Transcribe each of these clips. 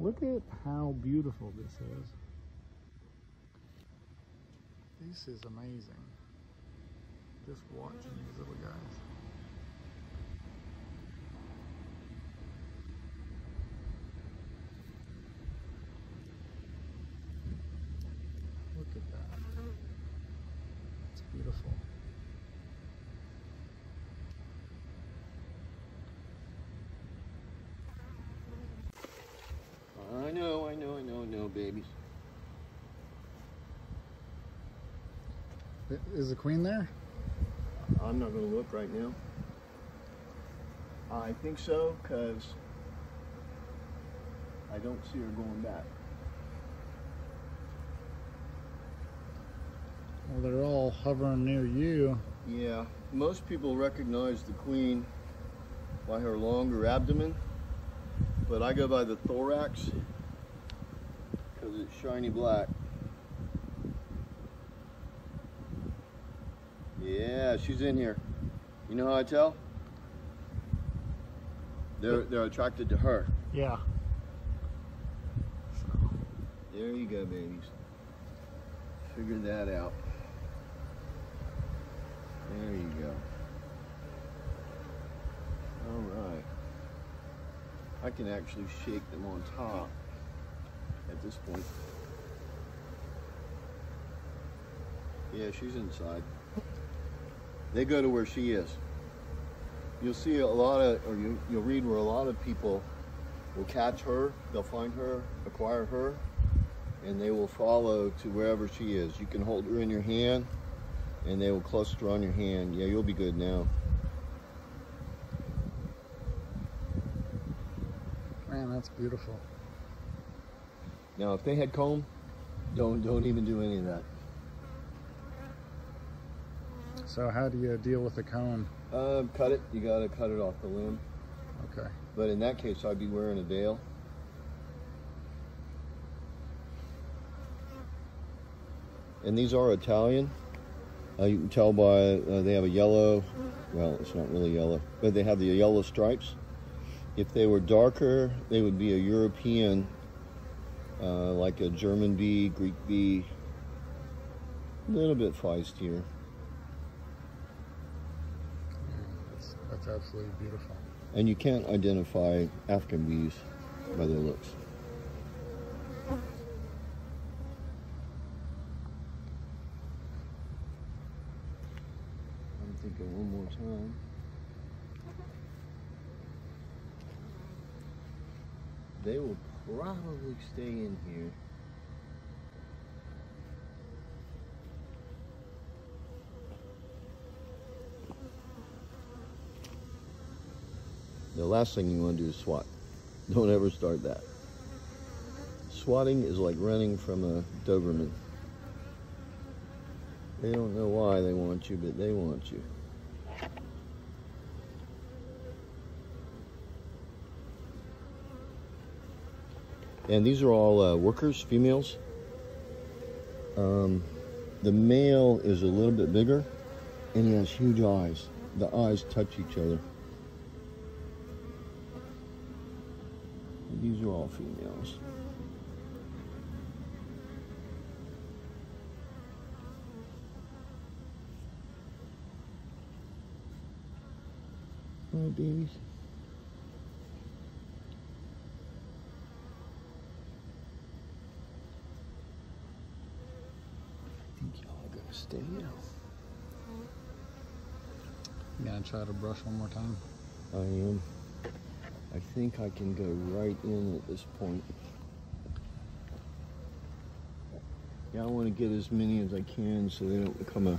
Look at how beautiful this is. This is amazing. Just watching these little guys. Look at that. It's beautiful. I know, babies. Is the queen there? I'm not going to look right now. I think so, because I don't see her going back. Well, they're all hovering near you. Yeah, most people recognize the queen by her longer abdomen, but I go by the thorax because it's shiny black. Yeah, she's in here. You know how I tell? They're attracted to her. Yeah. There you go, babies. Figure that out. There you go. All right. I can actually shake them on top at this point. Yeah, she's inside. They go to where she is. You'll see a lot of, or you'll read where a lot of people will catch her, they'll find her, acquire her, and they will follow to wherever she is. You can hold her in your hand, and they will cluster on your hand. Yeah, you'll be good now. Man, that's beautiful. Now, if they had comb, don't even do any of that. So how do you deal with the comb? Cut it. You gotta cut it off the limb. Okay. But in that case, I'd be wearing a veil. And these are Italian. You can tell by they have a yellow, well, it's not really yellow, but they have the yellow stripes. If they were darker, they would be a European, like a German bee, Greek bee, a little bit feistier. That's absolutely beautiful. And you can't identify African bees by their looks. I'm thinking one more time. They will probably stay in here. The last thing you want to do is swat. Don't ever start that. Swatting is like running from a Doberman. They don't know why they want you, but they want you. And these are all workers, females. The male is a little bit bigger, and he has huge eyes. The eyes touch each other. These are all females. All right, babies. I think y'all are gonna stay now. You gonna try to brush one more time? I am. I think I can go right in at this point. Yeah, I want to get as many as I can so they don't become a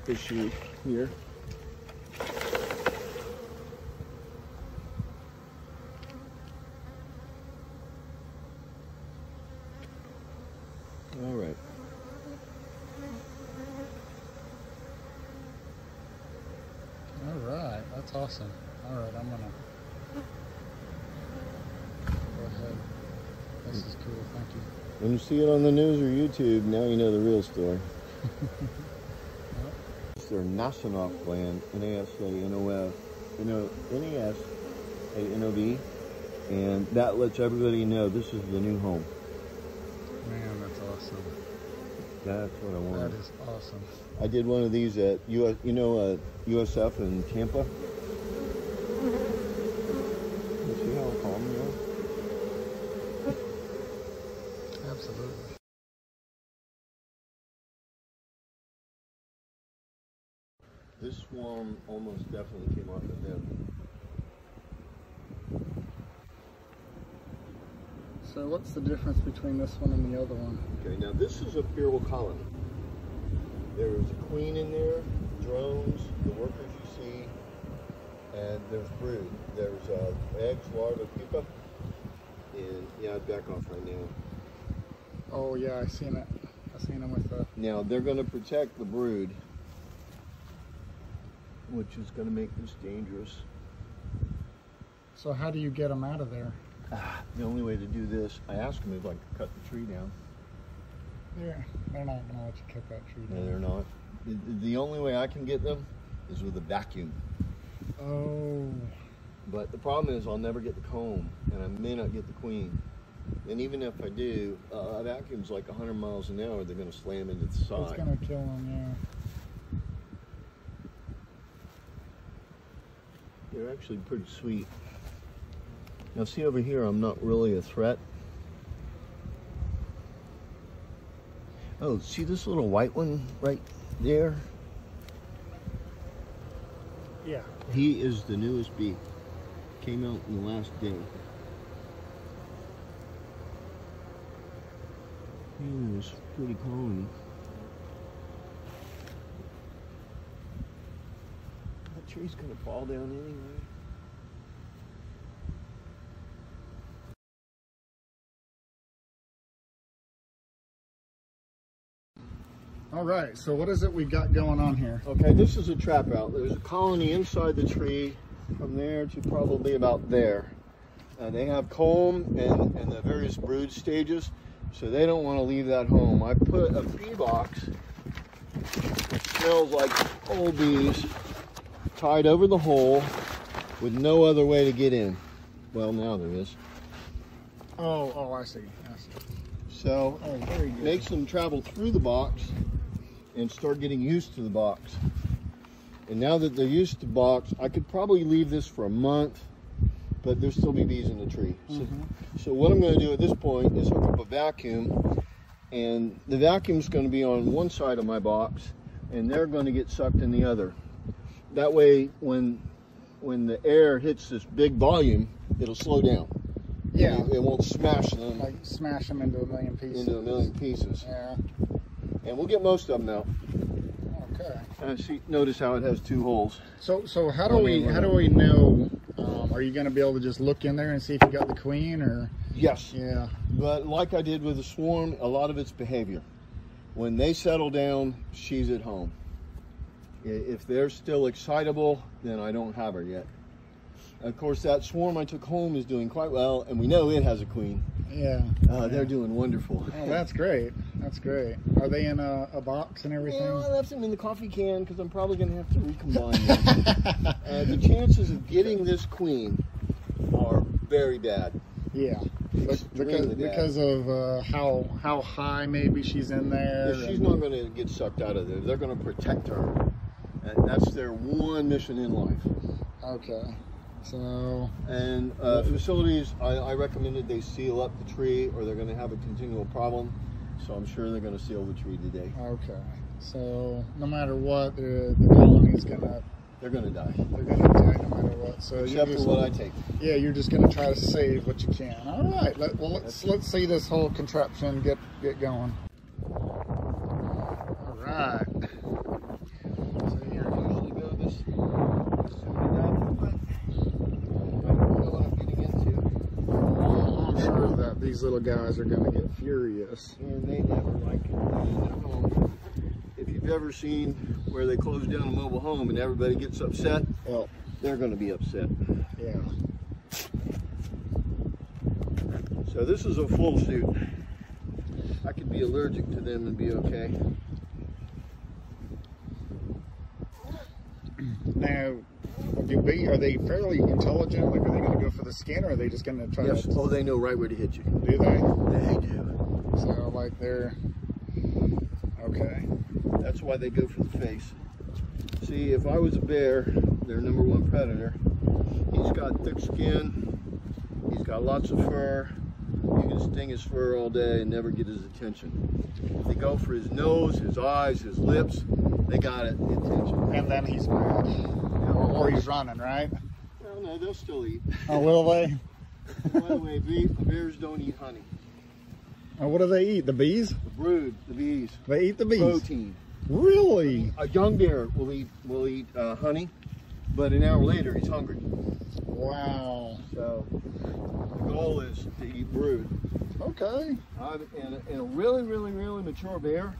issue here. All right. All right, that's awesome. All right, I'm gonna go ahead. This is cool, thank you. When you see it on the news or YouTube, now you know the real story. It's their Nasonov gland, N-A-S-A-N-O-F, N-A-S-A-N-O-V. And that lets everybody know this is the new home. Man, that's awesome. That's what I want. That is awesome. I did one of these at USF in Tampa. You see how calm they are? Absolutely. This swarm almost definitely came off of them. So what's the difference between this one and the other one? Okay, now this is a feral colony. There is a queen in there, drones, the workers you see, and there's brood. There's eggs, larvae, pupa, and yeah, I'd back off right now. Oh yeah, I seen it. I seen them with the. Now they're going to protect the brood, which is going to make this dangerous. So how do you get them out of there? The only way to do this, I asked them if I could cut the tree down. Yeah, they're not gonna let you cut that tree down. No, they're not. The only way I can get them is with a vacuum. Oh. But the problem is I'll never get the comb, and I may not get the queen. And even if I do, a vacuum's like 100 miles an hour, they're gonna slam into the side. It's gonna kill them, yeah. They're actually pretty sweet. Now see over here, I'm not really a threat. Oh, see this little white one right there? Yeah. He is the newest bee. Came out in the last day. He was pretty colony. That tree's gonna fall down anyway. All right, so what is it we got going on here? Okay, this is a trap out. There's a colony inside the tree from there to probably about there. They have comb and the various brood stages, so they don't want to leave that home. I put a bee box, which smells like old bees, tied over the hole with no other way to get in. Well, now there is. Oh, I see. So, very good. Makes them travel through the box and start getting used to the box. And now that they're used to the box, I could probably leave this for a month, but there'll still be bees in the tree. So what I'm going to do at this point is hook up a vacuum, and the vacuum's going to be on one side of my box, and they're going to get sucked in the other. That way, when the air hits this big volume, it'll slow down. Yeah. It won't smash them. Like smash them into a million pieces. Into a million pieces. Yeah. And we'll get most of them out. Okay. See, notice how it has two holes. So how do we know? Are you going to be able to just look in there and see if you got the queen, or? Yes. Yeah. But like I did with the swarm, a lot of it's behavior. When they settle down, she's at home. If they're still excitable, then I don't have her yet. Of course, that swarm I took home is doing quite well, and we know it has a queen. Yeah. They're doing wonderful. Oh, that's great. That's great. Are they in a box and everything? Yeah, I left them in the coffee can because I'm probably going to have to recombine them. The chances of getting this queen are very bad. Yeah. Because of how high maybe she's in there. Yeah, she's not going to get sucked out of there. They're going to protect her. And that's their one mission in life. Okay. So, and facilities, I recommended they seal up the tree, or they're going to have a continual problem. So I'm sure they're going to seal the tree today. Okay. So no matter what, the colony is gonna. They're going to die. They're going to die no matter what. So except for what I take. Yeah, you're just going to try to save what you can. All right. Let's see this whole contraption get going. All right. So here I usually go this. I'm sure that these little guys are going to get furious. And they never like it. If you've ever seen where they close down a mobile home and everybody gets upset, well, they're going to be upset. Yeah. So this is a full suit. I could be allergic to them and be okay. Now, Are they fairly intelligent? Like, are they going to go for the skin, or are they just going to try Yes. to? Oh, they know right where to hit you. Do they? They do. So, like, they're okay. That's why they go for the face. See, if I was a bear, their #1 predator, he's got thick skin, he's got lots of fur, you can sting his fur all day and never get his attention. If they go for his nose, his eyes, his lips, they got it, the attention. And then he's mad. Or he's running, right? Well, no, they'll still eat. Oh, will they? By the way, bears don't eat honey. Oh, what do they eat? The bees? The brood, the bees. They eat the bees? Protein. Really? A young bear will eat honey, but an hour later he's hungry. Wow. So the goal is to eat brood. Okay. And a really, really, really mature bear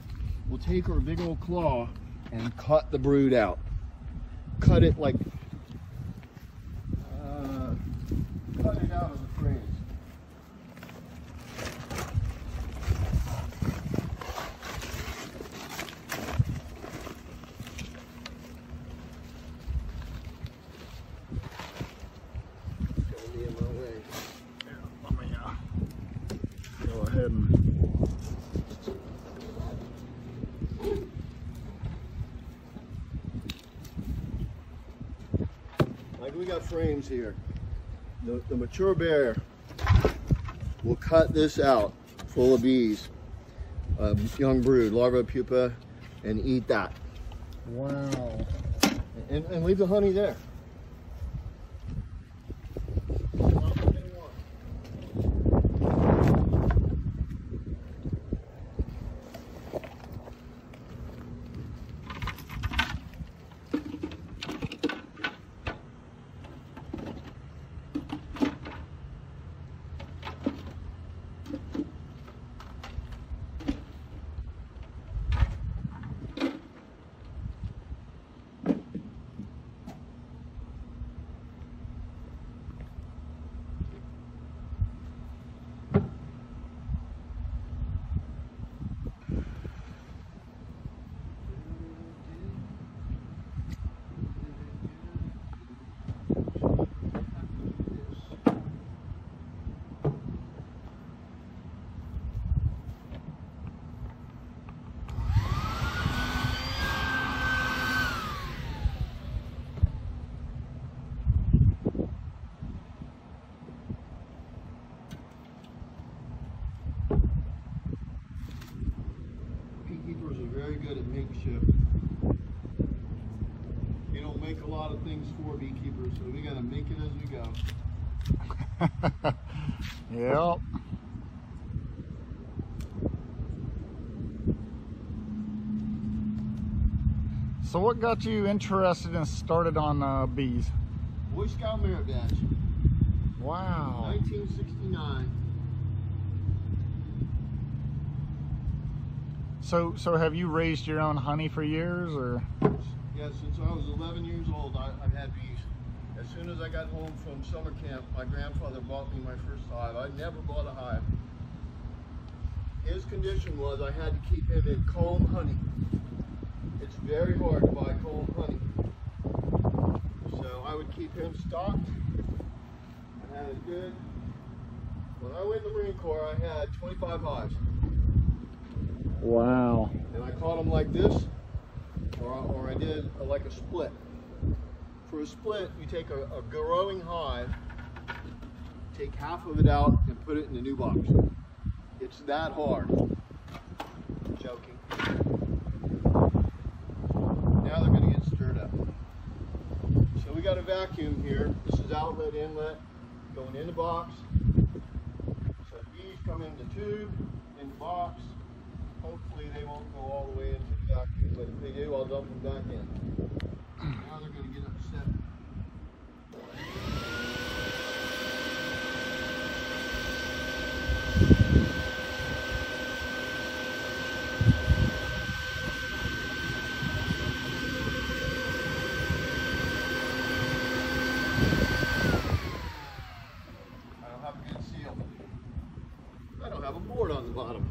will take her big old claw and cut the brood out. Cut it like, cut it out of the frames. It's gonna be in my way. Yeah, let me go ahead and. Like we got frames here. The mature bear will cut this out full of bees, young brood, larva, pupa, and eat that. Wow. And leave the honey there. Beekeepers are very good at makeshift. You don't make a lot of things for beekeepers, so we gotta make it as we go. Yep. So what got you interested and started on bees? Boy Scout merit badge, Wow. 1969. So have you raised your own honey for years, or? Yeah, since I was 11 years old, I've had bees. As soon as I got home from summer camp, my grandfather bought me my first hive. I never bought a hive. His condition was I had to keep him in comb honey. It's very hard to buy comb honey. So I would keep him stocked. I had it good. When I went in the Marine Corps, I had 25 hives. Wow. And I caught them like this, or I did like a split. For a split, you take a growing hive, take half of it out, and put it in a new box. It's that hard. I'm joking. Now they're going to get stirred up. So we got a vacuum here. This is outlet, inlet, going in the box. So the bees come in the tube, in the box. Hopefully they won't go all the way into the vacuum, but if they do, I'll dump them back in. Now they're going to get upset. I don't have a good seal. I don't have a board on the bottom.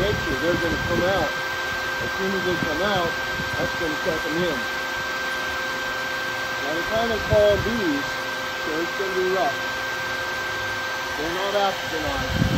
Nature, they're going to come out. As soon as they come out, that's going to cut them in. Now they're kind of tall bees, so it's going to be rough. They're not Africanized.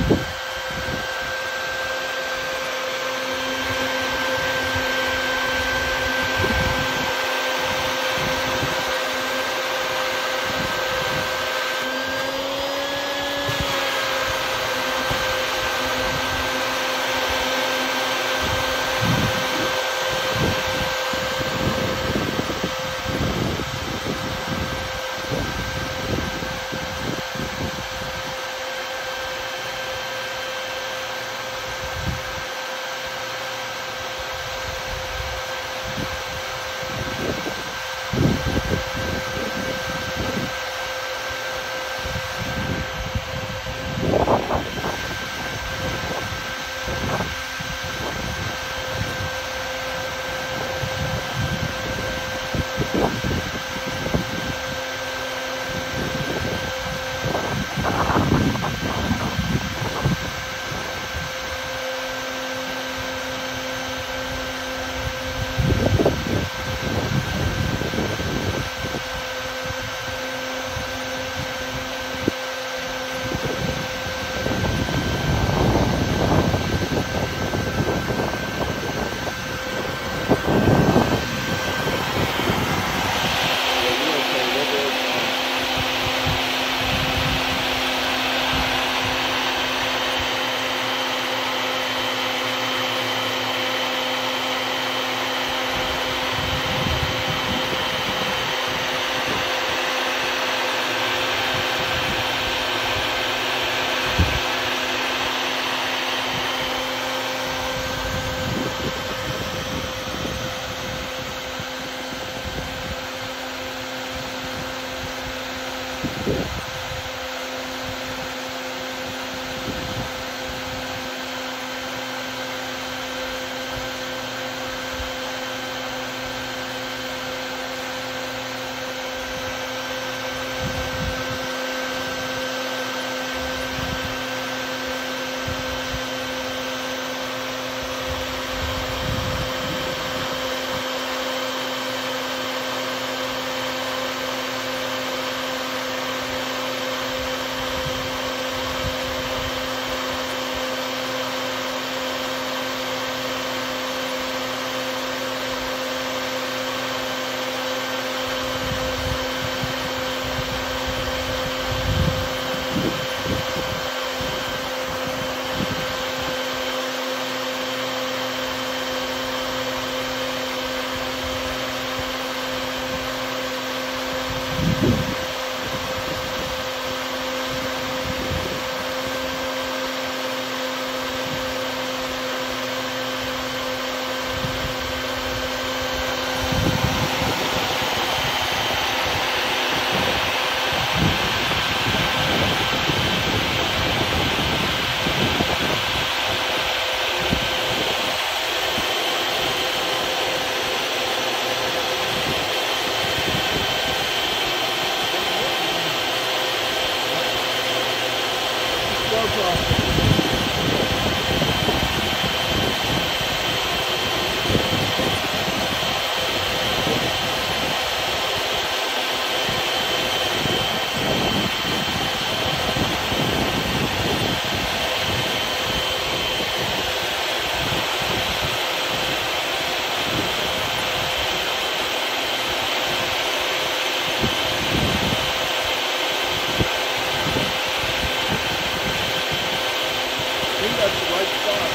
think that's the right spot.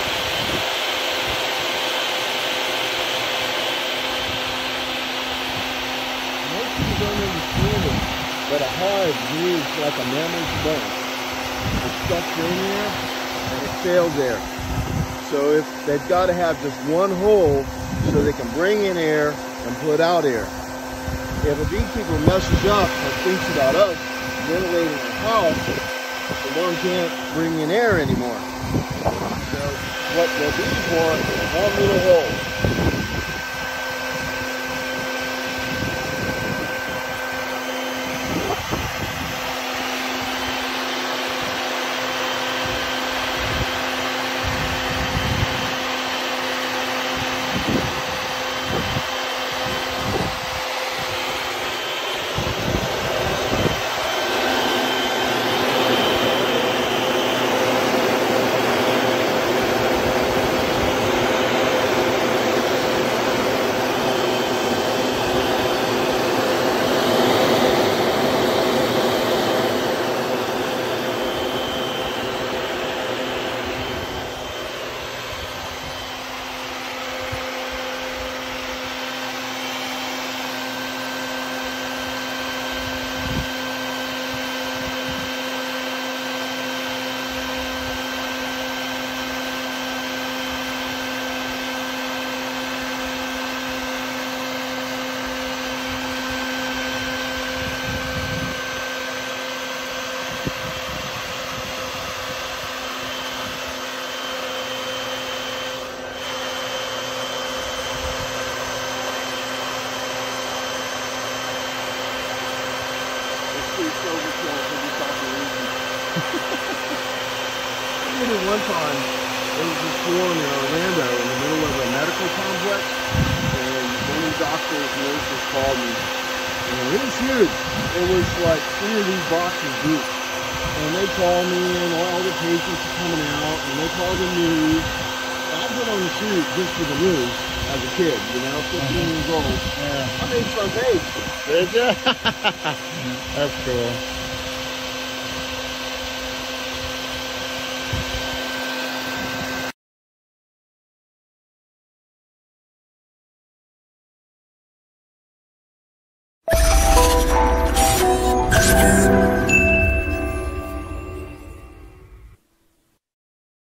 Most people don't understand it, but a hive moves like a mammal's boat. It's stuck in there and it sails there. So if they've got to have just one hole so they can bring in air and put out air. If a beekeeper messes up and thinks about us ventilating a house, the worm can't bring in air anymore. So what they'll be for is one little hole. I did it one time. There was a school in Orlando in the middle of a medical complex, and one of the doctors and nurses called me, and it was huge. It was like 3 of these boxes deep. And they called me, and all the patients were coming out, and they called the news. I've been on the shoot just for the news as a kid, you know, 15 years old. Yeah. I made front page. Did you? That's cool.